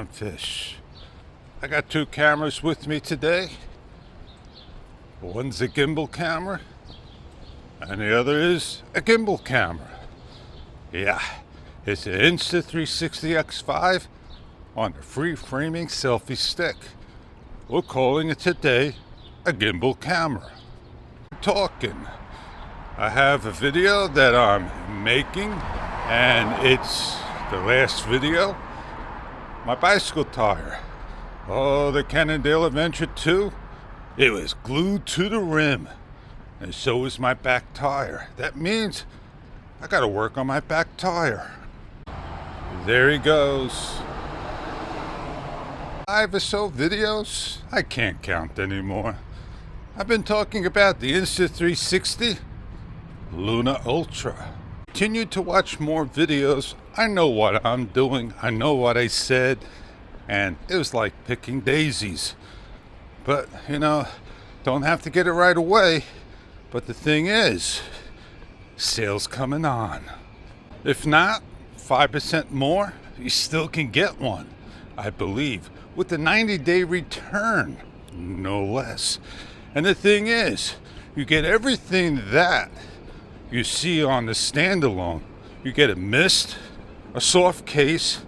I'm Fish. I got two cameras with me today. One's a gimbal camera, and the other is a gimbal camera. Yeah, it's an Insta360 X5 on a free-framing selfie stick. We're calling it today a gimbal camera. Talking. I have a video that I'm making, and it's the last video. My bicycle tire. Oh, the Cannondale Adventure 2. It was glued to the rim. And so is my back tire. That means I gotta work on my back tire. There he goes. 5 or so videos. I can't count anymore. I've been talking about the Insta360 Luna Ultra. Continue to watch more videos. I know what I'm doing. I know what I said. And it was like picking daisies. But, you know, don't have to get it right away. But the thing is, sale's coming on. If not, 5% more, you still can get one, I believe, with the 90-day return, no less. And the thing is, you get everything that you see on the standalone. You get a mist, a soft case,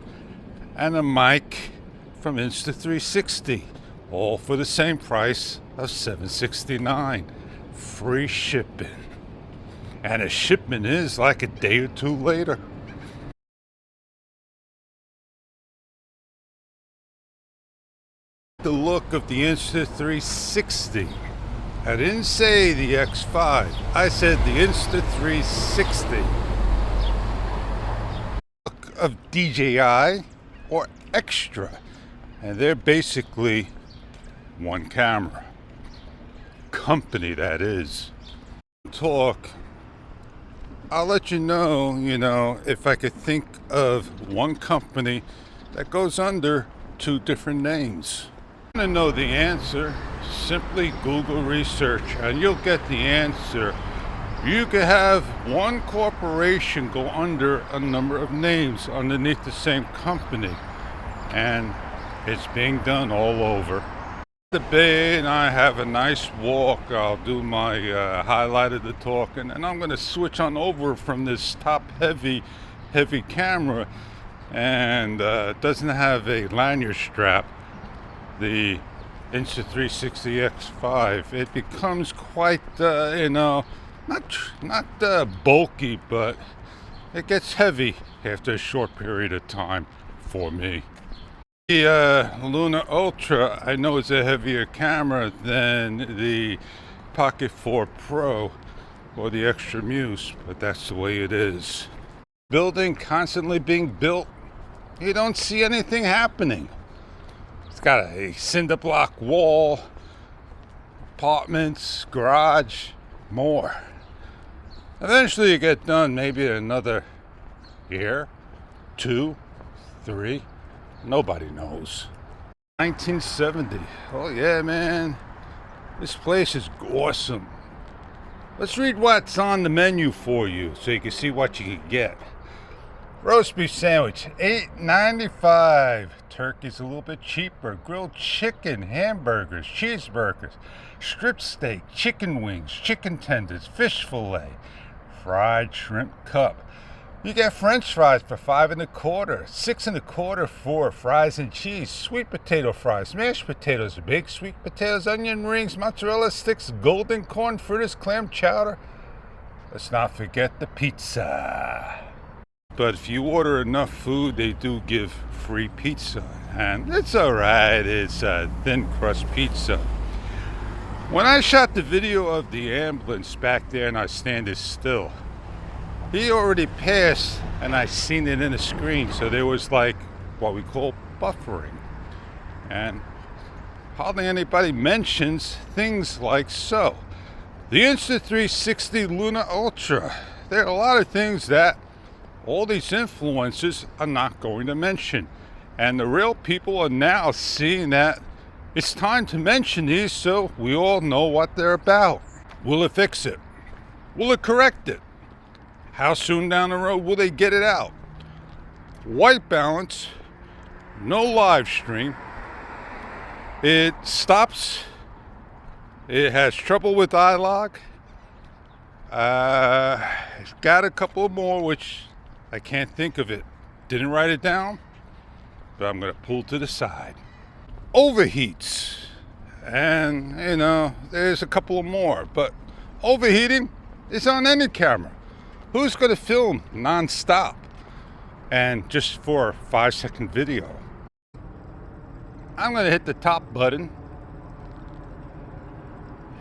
and a mic from Insta360, all for the same price of $769. Free shipping. And a shipment is like a day or two later. The look of the Insta360. I didn't say the X5. I said the Insta360. Look of DJI or Extra. And they're basically one camera. Company, that is. Talk. I'll let you know, if I could think of one company that goes under two different names. If you want to know the answer, simply Google research and you'll get the answer. You could have one corporation go under a number of names underneath the same company, and it's being done all over. The bay and I have a nice walk. I'll do my highlight of the talking, and I'm going to switch on over from this top heavy camera, and it doesn't have a lanyard strap. The Insta360 X5, it becomes quite not bulky, but it gets heavy after a short period of time for me. The Luna Ultra, I know it's a heavier camera than the Pocket 4 Pro or the Extra Muse, but that's the way it is. Building constantly being built, you don't see anything happening. It's got a cinder block wall, apartments, garage, more. Eventually you get done, maybe another year, 2, 3. Nobody knows. 1970. Oh yeah, man. This place is awesome. Let's read what's on the menu for you so you can see what you can get. Roast beef sandwich, $8.95. Turkey's a little bit cheaper. Grilled chicken, hamburgers, cheeseburgers, strip steak, chicken wings, chicken tenders, fish fillet, fried shrimp cup. You get French fries for $5.25, $6.25 for fries and cheese, sweet potato fries, mashed potatoes, baked sweet potatoes, onion rings, mozzarella sticks, golden corn fritters, clam chowder. Let's not forget the pizza. But if you order enough food, they do give free pizza, and it's alright. It's a thin crust pizza. When I shot the video of the ambulance back there and I standing still, he already passed, and I seen it in the screen, so there was like what we call buffering. And hardly anybody mentions things like so. The Insta360 Luna Ultra. There are a lot of things that all these influencers are not going to mention. And the real people are now seeing that it's time to mention these so we all know what they're about. Will it fix it? Will it correct it? How soon down the road will they get it out? White balance no live stream. It stops. It has trouble with iLog. It's got a couple more, which I can't think of it. Didn't write it down, but I'm going to pull to the side. Overheats. And, you know, there's a couple more, but overheating is on any camera. Who's going to film non-stop and just for a 5-second video? I'm going to hit the top button.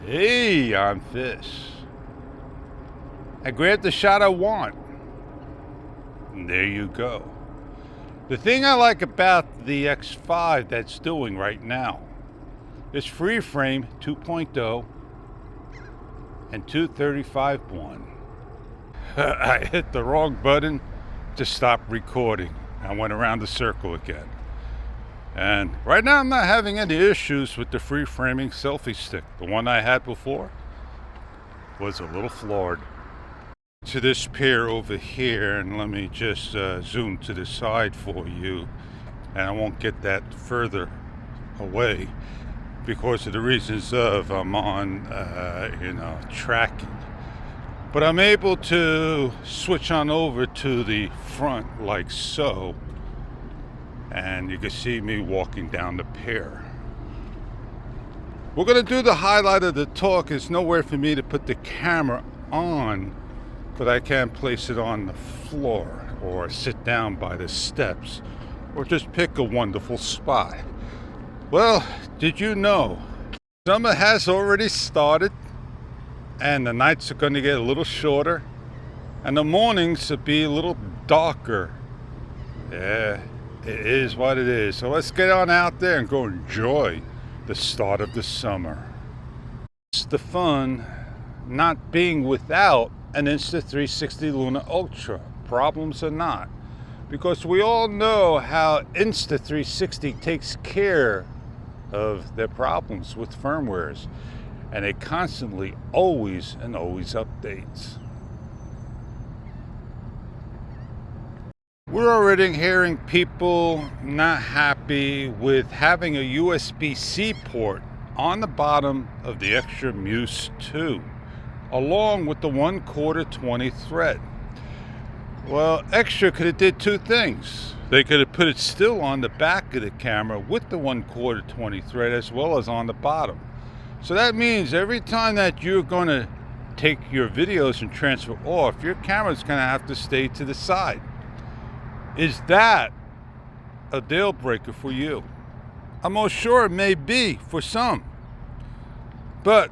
Hey, I'm Fish. I grabbed the shot I want. And there you go. The thing I like about the X5 that's doing right now is free frame 2.0 and 235.1. I hit the wrong button to stop recording. I went around the circle again. And right now I'm not having any issues with the free framing selfie stick. The one I had before was a little flawed. To this pair over here, and let me just zoom to the side for you, and I won't get that further away because of the reasons of I'm on tracking, but I'm able to switch on over to the front like so, and you can see me walking down the pair. We're going to do the highlight of the talk. There's nowhere for me to put the camera on, but I can place it on the floor or sit down by the steps or just pick a wonderful spot. Well, did you know summer has already started and the nights are going to get a little shorter and the mornings will be a little darker. Yeah, it is what it is. So let's get on out there and go enjoy the start of the summer. It's the fun not being without an Insta360 Luna Ultra. Problems or not, because we all know how Insta360 takes care of their problems with firmwares, and it constantly always updates. We're already hearing people not happy with having a USB-C port on the bottom of the Extra Muse 2, along with the 1/4 20 thread. Well, Extra could have did two things. They could have put it still on the back of the camera with the 1/4 20 thread as well as on the bottom. So that means every time that you're going to take your videos and transfer off, your camera's going to have to stay to the side. Is that a deal breaker for you? I'm most sure it may be for some. But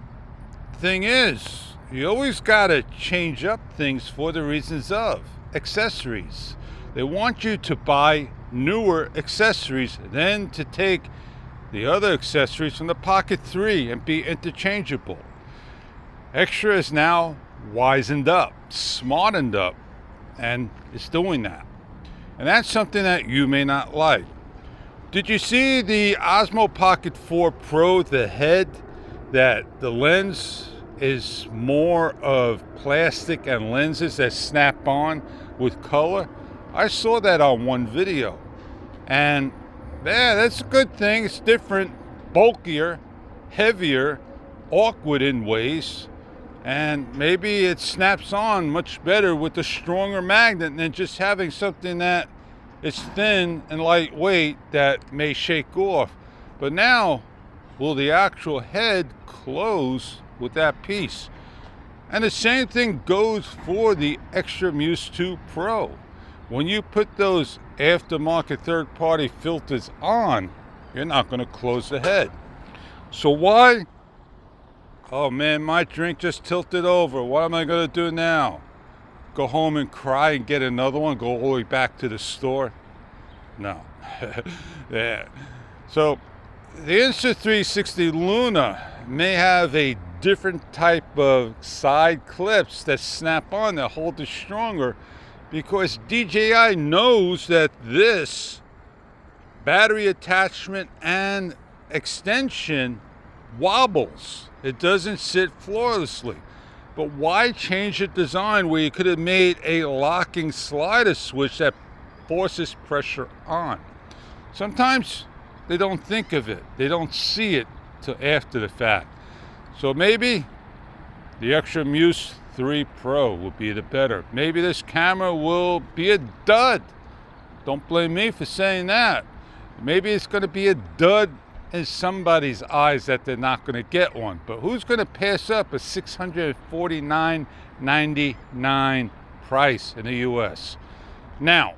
thing is, you always got to change up things for the reasons of accessories. They want you to buy newer accessories than to take the other accessories from the Pocket 3 and be interchangeable. Extra is now wisened up, smartened up, and is doing that. And that's something that you may not like. Did you see the Osmo Pocket 4 Pro, the head, that the lens is more of plastic and lenses that snap on with color? I saw that on one video, and yeah, that's a good thing. It's different, bulkier, heavier, awkward in ways, and maybe it snaps on much better with a stronger magnet than just having something that is thin and lightweight that may shake off. But now, will the actual head close with that piece? And the same thing goes for the Extra Muse 2 Pro. When you put those aftermarket third-party filters on, you're not going to close the head. So why? Oh man, my drink just tilted over. What am I going to do now? Go home and cry and get another one? Go all the way back to the store? No. Yeah. So the Insta360 Luna may have a different type of side clips that snap on that hold it stronger, because DJI knows that this battery attachment and extension wobbles. It doesn't sit flawlessly. But why change the design where you could have made a locking slider switch that forces pressure on? Sometimes they don't think of it. They don't see it till after the fact. So maybe the Extra Muse 3 Pro will be the better. Maybe this camera will be a dud. Don't blame me for saying that. Maybe it's going to be a dud in somebody's eyes that they're not going to get one. But who's going to pass up a $649.99 price in the US? Now,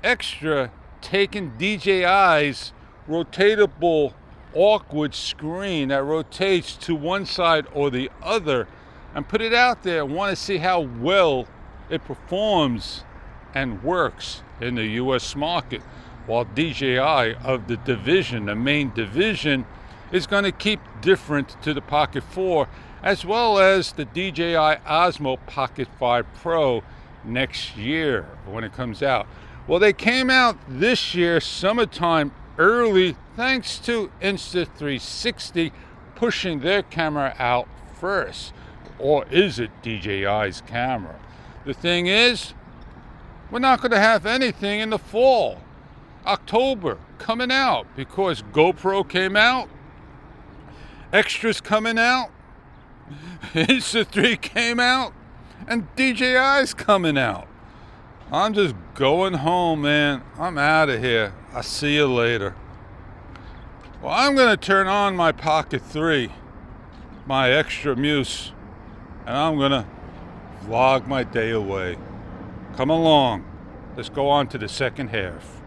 Extra taking DJI's rotatable awkward screen that rotates to one side or the other and put it out there and want to see how well it performs and works in the US market, while DJI of the division, the main division, is going to keep different to the Pocket 4 as well as the DJI Osmo Pocket 5 Pro next year when it comes out. Well, they came out this year, summertime, early, thanks to Insta360 pushing their camera out first. Or is it DJI's camera? The thing is, we're not going to have anything in the fall, October, coming out, because GoPro came out, Extra's coming out, Insta3 came out, and DJI's coming out. I'm just going home, man. I'm out of here. I'll see you later. Well, I'm going to turn on my Pocket 3, my Extra Muse, and I'm going to vlog my day away. Come along. Let's go on to the second half.